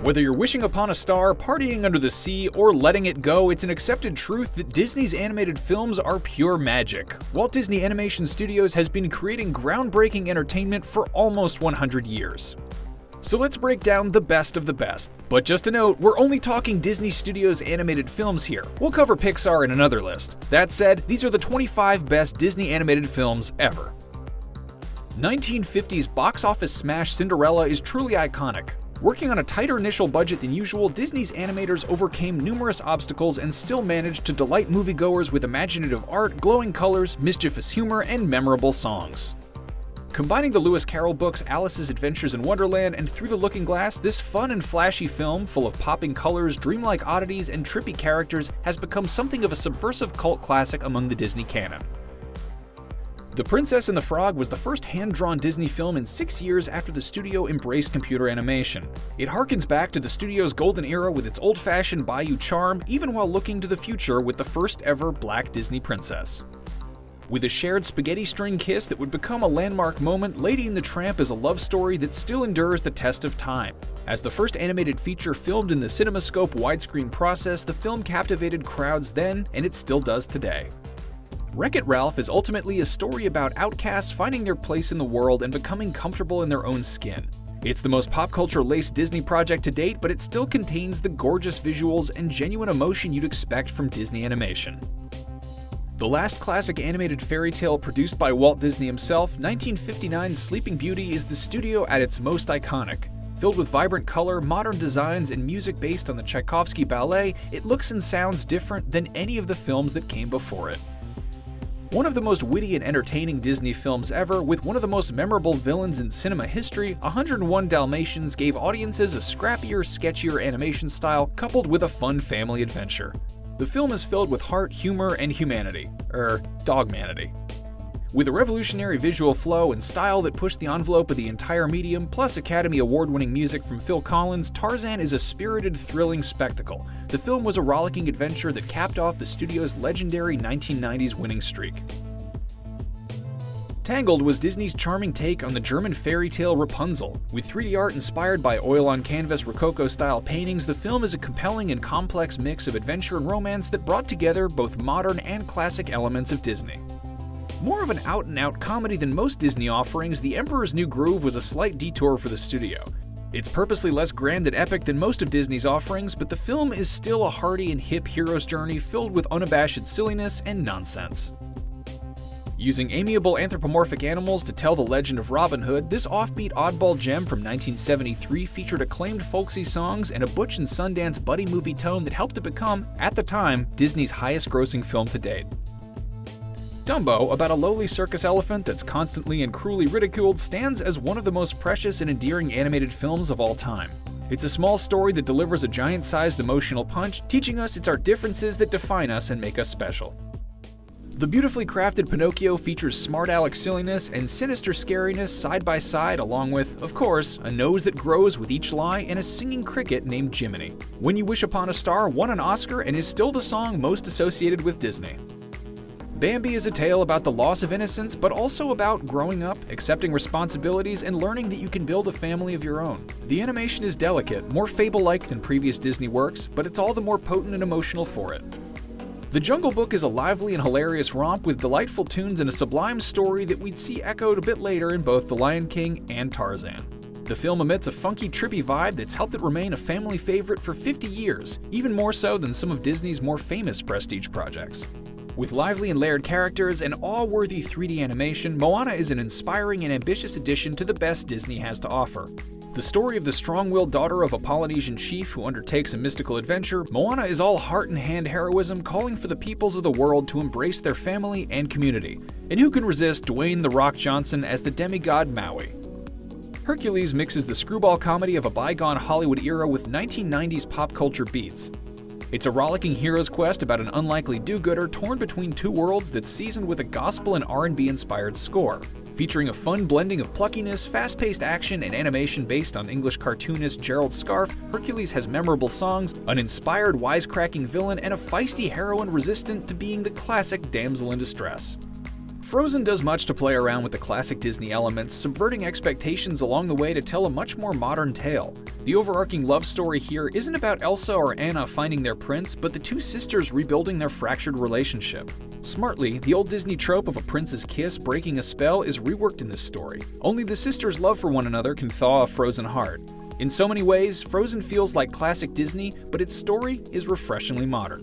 Whether you're wishing upon a star, partying under the sea, or letting it go, it's an accepted truth that Disney's animated films are pure magic. Walt Disney Animation Studios has been creating groundbreaking entertainment for almost 100 years. So let's break down the best of the best. But just a note, we're only talking Disney Studios animated films here. We'll cover Pixar in another list. That said, these are the 25 best Disney animated films ever. 1950s box office smash Cinderella is truly iconic. Working on a tighter initial budget than usual, Disney's animators overcame numerous obstacles and still managed to delight moviegoers with imaginative art, glowing colors, mischievous humor, and memorable songs. Combining the Lewis Carroll books Alice's Adventures in Wonderland and Through the Looking Glass, this fun and flashy film, full of popping colors, dreamlike oddities, and trippy characters, has become something of a subversive cult classic among the Disney canon. The Princess and the Frog was the first hand-drawn Disney film in 6 years after the studio embraced computer animation. It harkens back to the studio's golden era with its old-fashioned Bayou charm, even while looking to the future with the first-ever Black Disney princess. With a shared spaghetti string kiss that would become a landmark moment, Lady and the Tramp is a love story that still endures the test of time. As the first animated feature filmed in the CinemaScope widescreen process, the film captivated crowds then, and it still does today. Wreck-It Ralph is ultimately a story about outcasts finding their place in the world and becoming comfortable in their own skin. It's the most pop culture-laced Disney project to date, but it still contains the gorgeous visuals and genuine emotion you'd expect from Disney animation. The last classic animated fairy tale produced by Walt Disney himself, 1959's Sleeping Beauty, is the studio at its most iconic. Filled with vibrant color, modern designs, and music based on the Tchaikovsky ballet, it looks and sounds different than any of the films that came before it. One of the most witty and entertaining Disney films ever, with one of the most memorable villains in cinema history, 101 Dalmatians gave audiences a scrappier, sketchier animation style coupled with a fun family adventure. The film is filled with heart, humor, and humanity. Dogmanity. With a revolutionary visual flow and style that pushed the envelope of the entire medium, plus Academy Award-winning music from Phil Collins, Tarzan is a spirited, thrilling spectacle. The film was a rollicking adventure that capped off the studio's legendary 1990s winning streak. Tangled was Disney's charming take on the German fairy tale Rapunzel. With 3D art inspired by oil-on-canvas Rococo-style paintings, the film is a compelling and complex mix of adventure and romance that brought together both modern and classic elements of Disney. More of an out-and-out comedy than most Disney offerings, The Emperor's New Groove was a slight detour for the studio. It's purposely less grand and epic than most of Disney's offerings, but the film is still a hearty and hip hero's journey filled with unabashed silliness and nonsense. Using amiable anthropomorphic animals to tell the legend of Robin Hood, this offbeat oddball gem from 1973 featured acclaimed folksy songs and a Butch and Sundance buddy movie tone that helped it become, at the time, Disney's highest-grossing film to date. Dumbo, about a lowly circus elephant that's constantly and cruelly ridiculed, stands as one of the most precious and endearing animated films of all time. It's a small story that delivers a giant-sized emotional punch, teaching us it's our differences that define us and make us special. The beautifully crafted Pinocchio features smart aleck silliness and sinister scariness side by side, along with, of course, a nose that grows with each lie and a singing cricket named Jiminy. When You Wish Upon a Star won an Oscar and is still the song most associated with Disney. Bambi is a tale about the loss of innocence, but also about growing up, accepting responsibilities, and learning that you can build a family of your own. The animation is delicate, more fable-like than previous Disney works, but it's all the more potent and emotional for it. The Jungle Book is a lively and hilarious romp with delightful tunes and a sublime story that we'd see echoed a bit later in both The Lion King and Tarzan. The film emits a funky, trippy vibe that's helped it remain a family favorite for 50 years, even more so than some of Disney's more famous prestige projects. With lively and layered characters and awe-worthy 3D animation, Moana is an inspiring and ambitious addition to the best Disney has to offer. The story of the strong-willed daughter of a Polynesian chief who undertakes a mystical adventure, Moana is all heart-and-hand heroism calling for the peoples of the world to embrace their family and community. And who can resist Dwayne "The Rock" Johnson as the demigod Maui? Hercules mixes the screwball comedy of a bygone Hollywood era with 1990s pop culture beats. It's a rollicking hero's quest about an unlikely do-gooder torn between two worlds that's seasoned with a gospel and R&B inspired score. Featuring a fun blending of pluckiness, fast-paced action, and animation based on English cartoonist Gerald Scarfe, Hercules has memorable songs, an inspired wisecracking villain, and a feisty heroine resistant to being the classic damsel in distress. Frozen does much to play around with the classic Disney elements, subverting expectations along the way to tell a much more modern tale. The overarching love story here isn't about Elsa or Anna finding their prince, but the two sisters rebuilding their fractured relationship. Smartly, the old Disney trope of a prince's kiss breaking a spell is reworked in this story. Only the sisters' love for one another can thaw a frozen heart. In so many ways, Frozen feels like classic Disney, but its story is refreshingly modern.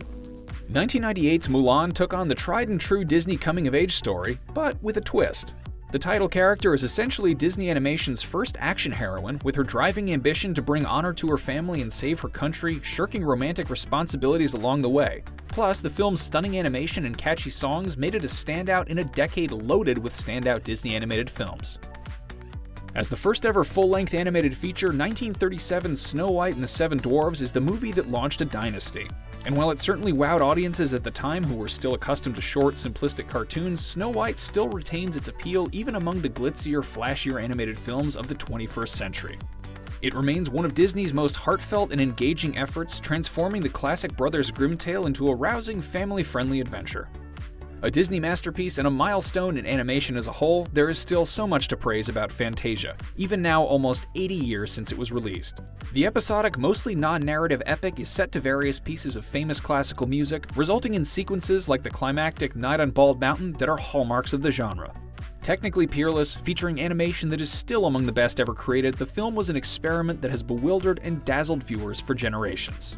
1998's Mulan took on the tried-and-true Disney coming-of-age story, but with a twist. The title character is essentially Disney Animation's first action heroine, with her driving ambition to bring honor to her family and save her country, shirking romantic responsibilities along the way. Plus, the film's stunning animation and catchy songs made it a standout in a decade loaded with standout Disney animated films. As the first ever full-length animated feature, 1937's Snow White and the Seven Dwarfs is the movie that launched a dynasty. And while it certainly wowed audiences at the time who were still accustomed to short, simplistic cartoons, Snow White still retains its appeal even among the glitzier, flashier animated films of the 21st century. It remains one of Disney's most heartfelt and engaging efforts, transforming the classic Brothers Grimm tale into a rousing, family-friendly adventure. A Disney masterpiece and a milestone in animation as a whole, there is still so much to praise about Fantasia, even now almost 80 years since it was released. The episodic, mostly non-narrative epic is set to various pieces of famous classical music, resulting in sequences like the climactic Night on Bald Mountain that are hallmarks of the genre. Technically peerless, featuring animation that is still among the best ever created, the film was an experiment that has bewildered and dazzled viewers for generations.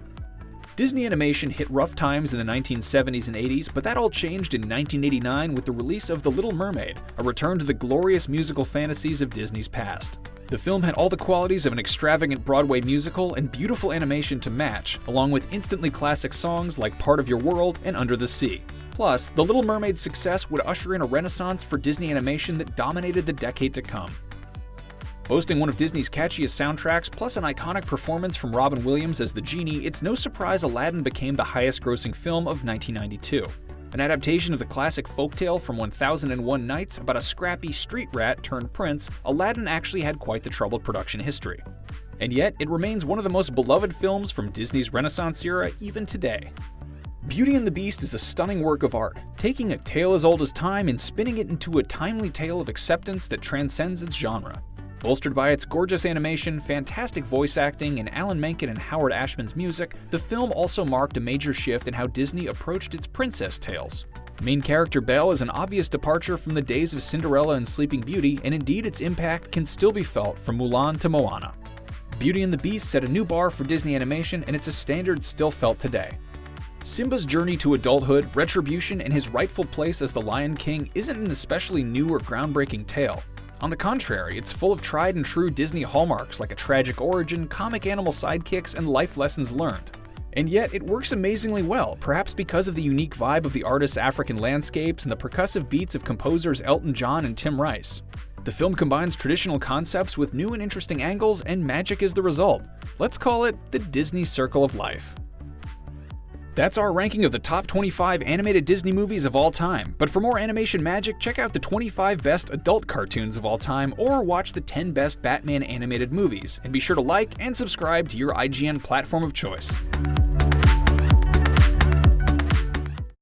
Disney Animation hit rough times in the 1970s and 80s, but that all changed in 1989 with the release of The Little Mermaid, a return to the glorious musical fantasies of Disney's past. The film had all the qualities of an extravagant Broadway musical and beautiful animation to match, along with instantly classic songs like Part of Your World and Under the Sea. Plus, The Little Mermaid's success would usher in a renaissance for Disney animation that dominated the decade to come. Boasting one of Disney's catchiest soundtracks, plus an iconic performance from Robin Williams as the genie, it's no surprise Aladdin became the highest-grossing film of 1992. An adaptation of the classic folktale from 1001 Nights about a scrappy street rat turned prince, Aladdin actually had quite the troubled production history. And yet, it remains one of the most beloved films from Disney's Renaissance era even today. Beauty and the Beast is a stunning work of art, taking a tale as old as time and spinning it into a timely tale of acceptance that transcends its genre. Bolstered by its gorgeous animation, fantastic voice acting, and Alan Menken and Howard Ashman's music, the film also marked a major shift in how Disney approached its princess tales. Main character Belle is an obvious departure from the days of Cinderella and Sleeping Beauty, and indeed its impact can still be felt from Mulan to Moana. Beauty and the Beast set a new bar for Disney animation, and it's a standard still felt today. Simba's journey to adulthood, retribution, and his rightful place as the Lion King isn't an especially new or groundbreaking tale. On the contrary, it's full of tried-and-true Disney hallmarks like a tragic origin, comic animal sidekicks, and life lessons learned. And yet, it works amazingly well, perhaps because of the unique vibe of the artist's African landscapes and the percussive beats of composers Elton John and Tim Rice. The film combines traditional concepts with new and interesting angles, and magic is the result. Let's call it the Disney Circle of Life. That's our ranking of the top 25 animated Disney movies of all time, but for more animation magic, check out the 25 best adult cartoons of all time or watch the 10 best Batman animated movies, and be sure to like and subscribe to your IGN platform of choice.